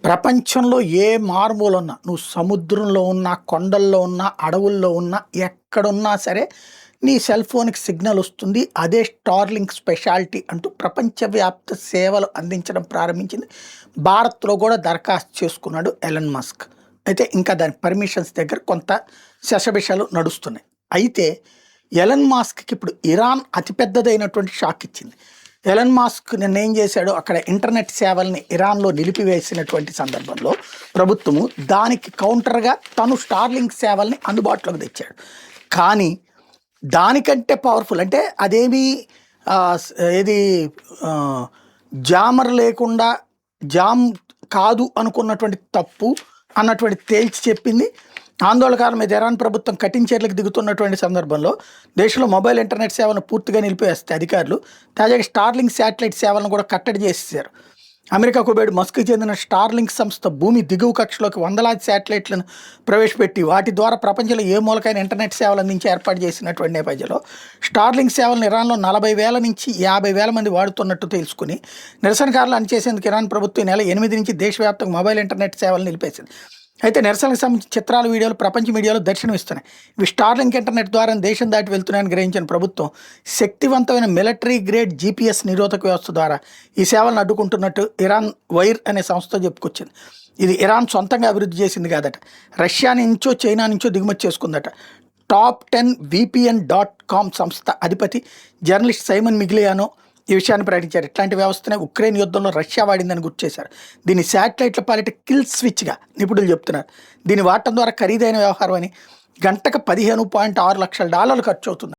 ప్రపంచంలో ఏ మారుమూల ఉన్నా, నువ్వు సముద్రంలో ఉన్నా, కొండల్లో ఉన్నా, అడవుల్లో ఉన్నా, ఎక్కడున్నా సరే నీ సెల్ ఫోన్‌కి సిగ్నల్ వస్తుంది. అదే స్టార్లింక్ స్పెషాలిటీ అంటూ ప్రపంచవ్యాప్త సేవలు అందించడం ప్రారంభించింది. భారత్‌లో కూడా దరఖాస్తు చేసుకున్నాడు ఎలన్ మస్క్. అయితే ఇంకా దాని పర్మిషన్స్ దగ్గర కొంత శషబిషలు నడుస్తున్నాయి. అయితే ఎలన్ మస్క్‌కి ఇప్పుడు ఇరాన్ అతిపెద్దదైనటువంటి షాక్ ఇచ్చింది. ఎలన్ మస్క్ నిన్నేం చేశాడు, అక్కడ ఇంటర్నెట్ సేవల్ని ఇరాన్‌లో నిలిపివేసినటువంటి సందర్భంలో ప్రభుత్వము దానికి కౌంటర్‌గా తను స్టార్లింక్ సేవల్ని అందుబాటులోకి తెచ్చాడు. కానీ దానికంటే పవర్ఫుల్ అంటే అదేమీ ఏది జామర్ లేకుండా జామ్ కాదు అనుకున్నటువంటి తప్పు అన్నటువంటి తేల్చి చెప్పింది. ఆందోళనకారుల మీద ఇరాన్ ప్రభుత్వం కఠిన చర్యలకు దిగుతున్నటువంటి సందర్భంలో దేశంలో మొబైల్ ఇంటర్నెట్ సేవలను పూర్తిగా నిలిపివేస్తే అధికారులు తాజాగా స్టార్లింక్ శాటిలైట్ సేవలను కూడా కట్టడి చేసేశారు. అమెరికా కుబేరుడు మస్క్కి చెందిన స్టార్లింక్ సంస్థ భూమి దిగువ కక్షలోకి వందలాది శాటిలైట్లను ప్రవేశపెట్టి వాటి ద్వారా ప్రపంచంలో ఏ మూలకైన ఇంటర్నెట్ సేవలు అందించి ఏర్పాటు చేసినటువంటి నేపథ్యంలో స్టార్లింక్ సేవలను ఇరాన్లో 40,000 నుంచి 50,000 మంది వాడుతున్నట్టు తెలుసుకుని నిరసనకారులు అణిచేసేందుకు ఇరాన్ ప్రభుత్వం ఈ నెల 8 నుంచి దేశవ్యాప్తంగా మొబైల్ ఇంటర్నెట్ సేవలు నిలిపేసింది. అయితే నిరసనకు సంబంధించిన చిత్రాలు, వీడియోలు ప్రపంచ మీడియాలో దర్శనమిస్తున్నాయి. ఇవి స్టార్లింక్ ఇంటర్నెట్ ద్వారా దేశం దాటి వెళ్తున్నాయని గ్రహించిన ప్రభుత్వం శక్తివంతమైన మిలిటరీ గ్రేడ్ GPS నిరోధక వ్యవస్థ ద్వారా ఈ సేవలను అడ్డుకుంటున్నట్టు ఇరాన్ వైర్ అనే సంస్థ చెప్పుకొచ్చింది. ఇది ఇరాన్ సొంతంగా అభివృద్ధి చేసింది కాదట, రష్యా నుంచో చైనా నుంచో దిగుమతి చేసుకుందట. Top10VPN.com సంస్థ అధిపతి జర్నలిస్ట్ సైమన్ మిగ్లియానో ఈ విషయాన్ని ప్రకటించారు. ఇట్లాంటి వ్యవస్థనే ఉక్రెయిన్ యుద్ధంలో రష్యా వాడిందని గుర్తు చేశారు. దీన్ని శాటిలైట్ల పాలిట కిల్ స్విచ్గా నిపుణులు చెప్తున్నారు. దీన్ని వాడటం ద్వారా ఖరీదైన వ్యవహారం అని, గంటకు $15.6 లక్షల ఖర్చు అవుతుంది.